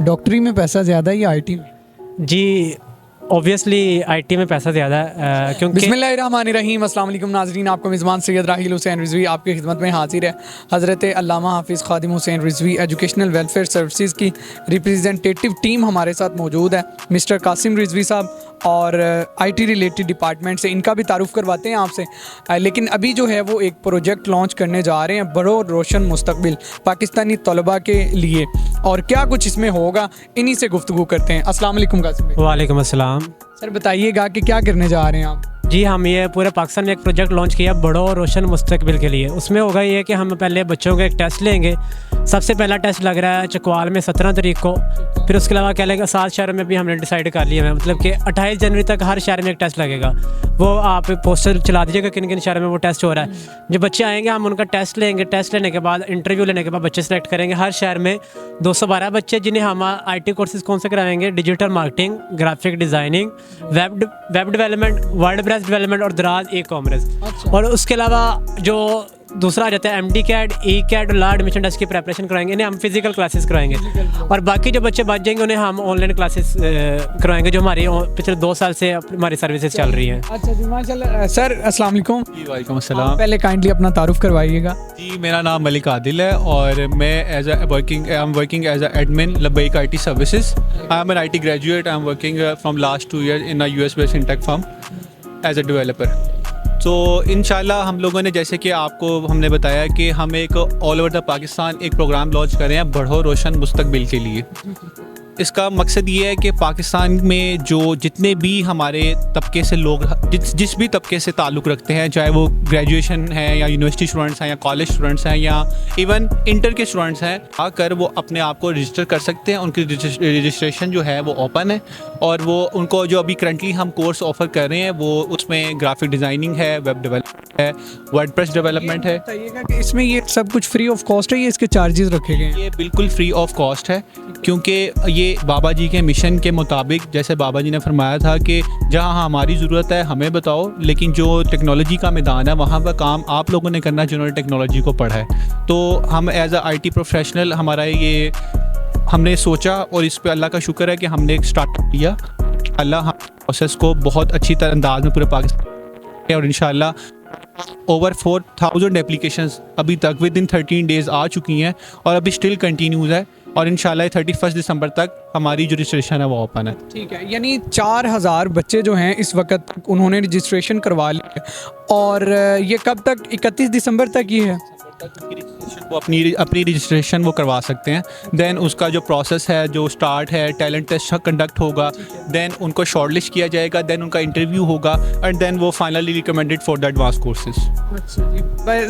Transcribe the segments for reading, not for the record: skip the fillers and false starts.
डॉक्टरी में पैसा ज़्यादा है या आईटी में? जी ऑब्वियसली आईटी में पैसा ज़्यादा है क्योंकि बिस्मिल्लाहिर्रहमानिर्रहीम। अस्सलाम वालेकुम नाज़रीन, आपको मेज़बान सैयद राहिल हुसैन रिजवी आपकी खिदमत में हाजिर है। Hazrat Allama Hafiz Khadim Hussain Rizvi educational welfare services की रिप्रेजेंटेटिव टीम हमारे साथ मौजूद है। मिस्टर कासिम रिजवी साहब और आईटी रिलेटेड डिपार्टमेंट से, इनका भी तारुफ़ करवाते हैं आपसे। लेकिन अभी जो है वो एक प्रोजेक्ट लॉन्च करने जा रहे हैं, बड़ो रोशन मुस्तकबिल पाकिस्तानी तलबा के लिए, और क्या कुछ इसमें होगा इन्हीं से गुफ्तगू करते हैं। अस्सलाम वालेकुम कासिम भाई। वालेकुम अस्सलाम। सर बताइएगा कि क्या करने जा रहे हैं आप? जी हम ये पूरे पाकिस्तान में एक प्रोजेक्ट लॉन्च किया बड़ो और रोशन मुस्तकबिल के लिए। उसमें होगा ये कि हम पहले बच्चों का एक टेस्ट लेंगे। सबसे पहला टेस्ट लग रहा है चकवाल में 17 तारीख को। फिर उसके अलावा क्या लगेगा 7 शहर में भी हमने डिसाइड कर लिया है, मतलब कि 28 जनवरी तक हर शहर में एक टेस्ट लगेगा। वो आप पोस्टर चला दीजिएगा किन किन शहरों में वो टेस्ट हो रहा है। जो बच्चे आएंगे हम उनका टेस्ट लेंगे। टेस्ट लेने के बाद इंटरव्यू लेने के बाद बच्चे सेलेक्ट करेंगे। हर शहर में 212 बच्चे, जिन्हें हम आईटी कोर्सेज कौन से कराएंगे, digital marketing, graphic designing, web development, WordPress development और दराज ई कॉमर्स। और उसके अलावा जो दूसरा आ जाता है एमडी कैड, ई कैड और लॉ एडमिशन टेस्ट की प्रेपरेशन कराएंगे। इन्हें हम फिजिकल क्लासेस कराएंगे और बाकी जो बच्चे बच जाएंगे उन्हें हम ऑनलाइन क्लासेस करवाएंगे, जो हमारी पिछले 2 साल से हमारी सर्विसेज चल रही हैं। अच्छा जी, माशाल्लाह। सर अस्सलाम वालेकुम। जी वालेकुम अस्सलाम। पहले काइंडली अपना तारुफ करवाइएगा। जी मेरा नाम मलिक आदिल है और मैं I am working as a admin Labbaik IT services. I am an IT graduate. I am working from last 2 years in a US based fintech firm as a developer. तो इंशाल्लाह हम लोगों ने, जैसे कि आपको हमने बताया कि हम एक ऑल ओवर द पाकिस्तान एक प्रोग्राम लॉन्च कर रहे हैं बढ़ो रोशन मुस्तकबिल के लिए। इसका मकसद ये है कि पाकिस्तान में जो जितने भी हमारे तबके से लोग जिस भी तबके से ताल्लुक़ रखते हैं, चाहे वो ग्रेजुएशन है या यूनिवर्सिटी स्टूडेंट्स हैं या कॉलेज स्टूडेंट्स हैं या इवन इंटर के स्टूडेंट्स हैं, आकर वो अपने आप को रजिस्टर कर सकते हैं। उनकी रजिस्ट्रेशन जो है वो ओपन है और वो उनको जो अभी करंटली हम कोर्स ऑफ़र कर रहे हैं वो उसमें ग्राफिक डिज़ाइनिंग है, वेब डेवलपमेंट है, वर्डप्रेस डेवलपमेंट है। बताइएगा कि इसमें ये सब कुछ फ्री ऑफ कॉस्ट है या इसके चार्जेस रखे गए हैं? ये बिल्कुल फ्री ऑफ कॉस्ट है, क्योंकि ये बाबा जी के मिशन के मुताबिक, जैसे बाबा जी ने फरमाया था कि जहाँ हमारी ज़रूरत है हमें बताओ, लेकिन जो टेक्नोलॉजी का मैदान है वहाँ पर काम आप लोगों ने करना जिन्होंने टेक्नोलॉजी को पढ़ा है। तो हम एज अ आईटी प्रोफेशनल हमारा ये हमने सोचा और इस पे अल्लाह का शुक्र है कि हमने एक स्टार्टअप किया। अल्लाह प्रोसेस को बहुत अच्छी तरह अंदाज में पूरे पाकिस्तान और इंशाल्लाह ओवर 4000 एप्लीकेशंस अभी तक विद इन 13 days आ चुकी हैं और अभी स्टिल कंटिन्यूज़ है और इंशाल्लाह 31 दिसंबर तक हमारी जो रजिस्ट्रेशन है वो ओपन है। ठीक है, यानी 4000 बच्चे जो हैं इस वक्त उन्होंने रजिस्ट्रेशन करवा लिया और ये कब तक? 31 दिसंबर तक ही है। वो अपनी रजिस्ट्रेशन वो करवा सकते हैं। देन उसका जो प्रोसेस है, जो स्टार्ट है, टैलेंट टेस्ट कंडक्ट होगा, देन उनको शॉर्टलिस्ट किया जाएगा, देन उनका इंटरव्यू होगा एंड देन वो finally recommended for the advance courses.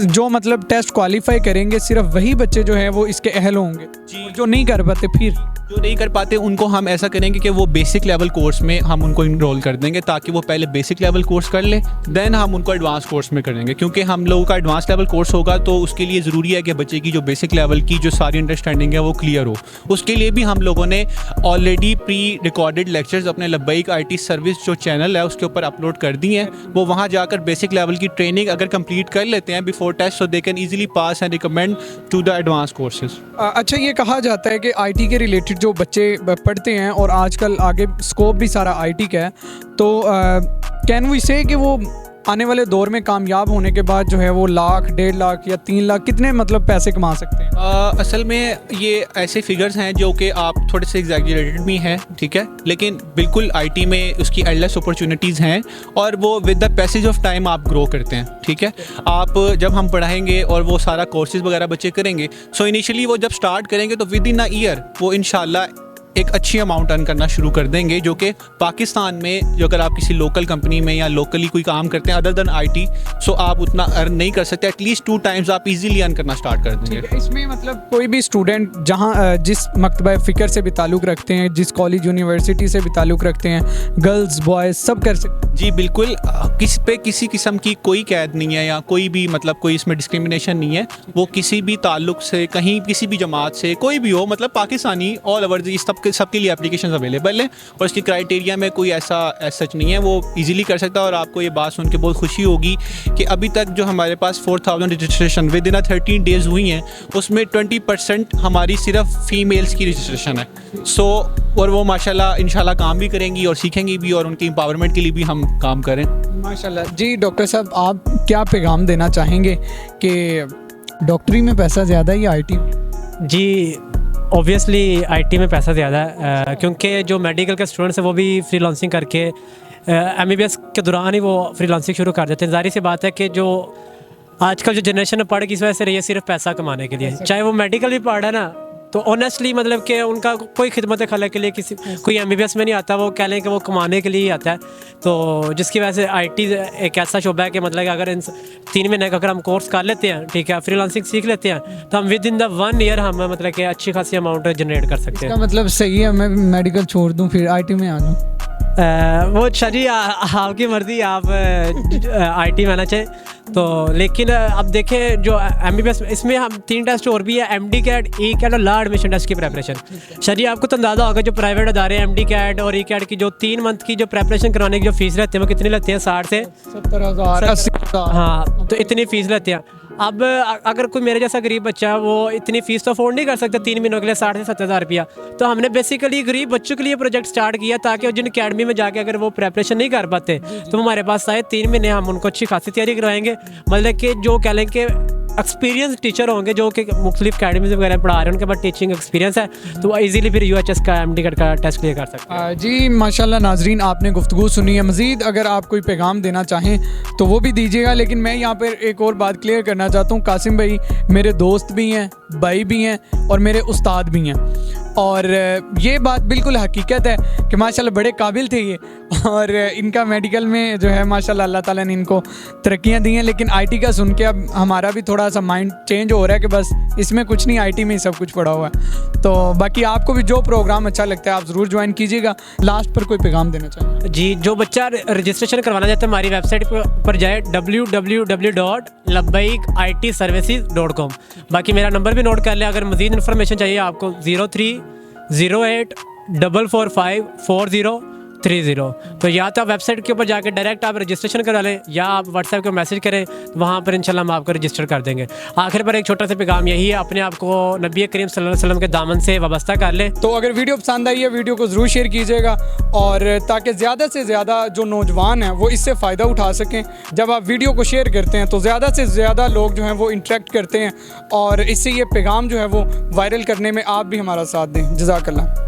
जो मतलब टेस्ट क्वालिफाई करेंगे सिर्फ वही बच्चे जो हैं वो इसके अहल होंगे जी। जो नहीं कर पाते, फिर जो नहीं कर पाते उनको हम ऐसा करेंगे कि वो बेसिक लेवल कोर्स में हम उनको इनरोल कर देंगे, ताकि वो पहले बेसिक लेवल कोर्स कर लें, देन हम उनको एडवांस कोर्स में करेंगे। क्योंकि हम लोगों का एडवांस लेवल कोर्स होगा तो उसके लिए ज़रूरी है कि बच्चे की जो बेसिक लेवल की जो सारी अंडरस्टैंडिंग है वो क्लियर हो। उसके लिए भी हम लोगों ने ऑलरेडी प्री रिकॉर्डेड लेक्चर्स अपने लब्बैक आईटी सर्विस जो चैनल है उसके ऊपर अपलोड कर दी हैं। वो वहाँ जाकर बेसिक लेवल की ट्रेनिंग अगर कंप्लीट कर लेते हैं before test, so they can easily pass and recommend to the advance courses. अच्छा, ये कहा जाता है कि आईटी के रिलेटेड जो बच्चे पढ़ते हैं और आजकल आगे स्कोप भी सारा आईटी का है, तो कैन वी से कि वो आने वाले दौर में कामयाब होने के बाद जो है वो 1,00,000, 1.5 लाख या 3 लाख कितने मतलब पैसे कमा सकते हैं? असल में ये ऐसे फिगर्स हैं जो कि आप थोड़े से एग्जैगरेटेड भी हैं, ठीक है, लेकिन बिल्कुल आईटी में उसकी एंडलेस अपॉर्चुनिटीज़ हैं और वो with the passage of time आप ग्रो करते हैं, ठीक है। आप जब हम पढ़ाएंगे और वो सारा कोर्सेज वगैरह बच्चे करेंगे, सो इनिशियली वो जब स्टार्ट करेंगे तो विद इन अ ईयर वो इंशाल्लाह एक अच्छी अमाउंट अर्न करना शुरू कर देंगे, जो कि पाकिस्तान में जो अगर आप किसी लोकल कंपनी में या लोकली कोई काम करते हैं अदर देन आईटी, सो आप उतना अर्न नहीं कर सकते। एटलीस्ट 2 times आप इजीली अर्न करना स्टार्ट कर देंगे। इसमें मतलब कोई भी स्टूडेंट जहाँ जिस मकतबा फ़िक्र से भी ताल्लुक़ रखते हैं, जिस कॉलेज यूनिवर्सिटी से भी ताल्लुक़ रखते हैं, गर्ल्स बॉयज़ सब कर सकते हैं। जी बिल्कुल, किसी किस्म की कोई कैद नहीं है या कोई भी मतलब कोई इसमें डिस्क्रिमिनेशन नहीं है। वो किसी भी ताल्लुक़ से, कहीं किसी भी जमात से कोई भी हो, मतलब पाकिस्तानी ऑल ओवर इस तबके सबके लिए एप्लीकेशन अवेलेबल है और इसकी क्राइटेरिया में कोई ऐसा सच नहीं है, वो इजीली कर सकता है। और आपको ये बात सुन के बहुत खुशी होगी कि अभी तक जो हमारे पास 4000 रजिस्ट्रेशन विद इन 13 डेज़ हुई हैं, उसमें 20% हमारी सिर्फ फीमेल्स की रजिस्ट्रेशन है। सो और वो माशाल्लाह इंशाल्लाह काम भी करेंगी और सीखेंगी भी, और उनकी एम्पावरमेंट के लिए भी हम काम करें माशाल्लाह। जी डॉक्टर साहब, आप क्या पैगाम देना चाहेंगे कि डॉक्टरी में पैसा ज़्यादा है या IT? जी ऑब्वियसली IT में पैसा ज़्यादा है, क्योंकि जो मेडिकल के स्टूडेंट्स हैं वो भी फ्रीलांसिंग करके MBBS के दौरान ही वो फ्रीलांसिंग शुरू कर देते हैं। ज़ाहिर सी बात है कि जो आजकल जो जनरेशन पढ़ किस वजह से रही है, सिर्फ पैसा कमाने के लिए, चाहे वो मेडिकल भी पढ़ रहा है ना, तो ऑनेस्टली मतलब कि उनका कोई खिदमत खला के लिए कोई MBBS में नहीं आता, वो कह लें कि वो कमाने के लिए ही आता है। तो जिसकी वजह से IT एक ऐसा शोबा है कि मतलब कि अगर इन 3 महीने का अगर हम कोर्स कर लेते हैं, ठीक है, फ्रीलांसिंग सीख लेते हैं, तो हम विद इन द 1 ईयर हम मतलब कि अच्छी खासी अमाउंट जनरेट कर सकते हैं। इसका मतलब सही है, मैं मेडिकल छोड़ दूँ फिर IT में आ जाऊँ? वो शादी आपकी मर्ज़ी, आप IT में आना चाहें तो। लेकिन अब देखें जो MBBS इसमें हम 3 टेस्ट और भी है, MD CAT, E CAT और लॉ एडमिशन टेस्ट की प्रेपरेशन। शादी आपको तो अंदाज़ा होगा जो प्राइवेट अदारे MD CAT और E CAT की जो 3 मंथ की जो प्रेपरेशन कराने की जो फीस रहती है वो कितनी लगती है? 60 से 70,000 80,000। हाँ, तो इतनी फ़ीस लेते हैं। अब अगर कोई मेरे जैसा गरीब बच्चा है, वो इतनी फ़ीस तो अफोर्ड नहीं कर सकता 3 महीनों के लिए 60 से 70,000 रुपया। तो हमने बेसिकली गरीब बच्चों के लिए प्रोजेक्ट स्टार्ट किया, ताकि जिन अकेडमी में जाके अगर वो प्रेपरेशन नहीं कर पाते तो हमारे पास आए 3 महीने, हम उनको अच्छी खासी तैयारी करवाएंगे। मतलब कि जो कह लें कि एक्सपीरियंस टीचर होंगे जो कि मुख्तलिफ अकेडमीज वगैरह पढ़ा रहे हैं, उनके पास टीचिंग एक्सपीरियंस है, तो वो ईजिली फिर UHS का MD CAT का टेस्ट क्लियर कर सकते हैं। जी माशाल्लाह नाजरीन, आपने गुफ्तगू सुनी है। मज़ीद अगर आप कोई पैगाम देना चाहें तो वो भी दीजिएगा, लेकिन मैं यहाँ पर एक और बात क्लियर करना चाहता हूँ। कासिम भाई मेरे दोस्त भी हैं, भाई भी हैं और मेरे उस्ताद भी हैं, और ये बात बिल्कुल हकीकत है कि माशाल्लाह बड़े काबिल थे ये, और इनका मेडिकल में जो है माशाल्लाह अल्लाह ताला ने इनको तरक्कियाँ दी हैं। लेकिन IT का सुन के अब हमारा भी थोड़ा सा माइंड चेंज हो रहा है कि बस इसमें कुछ नहीं, IT में ही सब कुछ पड़ा हुआ है। तो बाकी आपको भी जो प्रोग्राम अच्छा लगता है आप ज़रूर ज्वाइन कीजिएगा। लास्ट पर कोई पैगाम देना चाहिए? जी, जो बच्चा रजिस्ट्रेशन करवाना चाहता है हमारी वेबसाइट पर जाए www.labbaikitservices.com। बाकी मेरा नंबर भी नोट कर ले, अगर मज़ीद इन्फॉर्मेशन चाहिए आपको 0308445430। तो या तो आप वेबसाइट के ऊपर जाकर डायरेक्ट आप रजिस्ट्रेशन करा लें, या आप व्हाट्सएप को मैसेज करें, तो वहाँ पर इंशाल्लाह हम आपको रजिस्टर कर देंगे। आखिर पर एक छोटा सा पैगाम यही है, अपने आप को नबी करीम सल्लल्लाहु अलैहि वसल्लम के दामन से वाबस्ता कर लें। तो अगर वीडियो पसंद आई है, वीडियो को ज़रूर शेयर कीजिएगा, और ताकि ज़्यादा से ज़्यादा जो नौजवान हैं वो इससे फ़ायदा उठा सकें। जब आप वीडियो को शेयर करते हैं तो ज़्यादा से ज़्यादा लोग जो हैं वो इंटरेक्ट करते हैं, और इससे ये पैगाम जो है वो वायरल करने में आप भी हमारा साथ दें। जज़ाकल्लाह।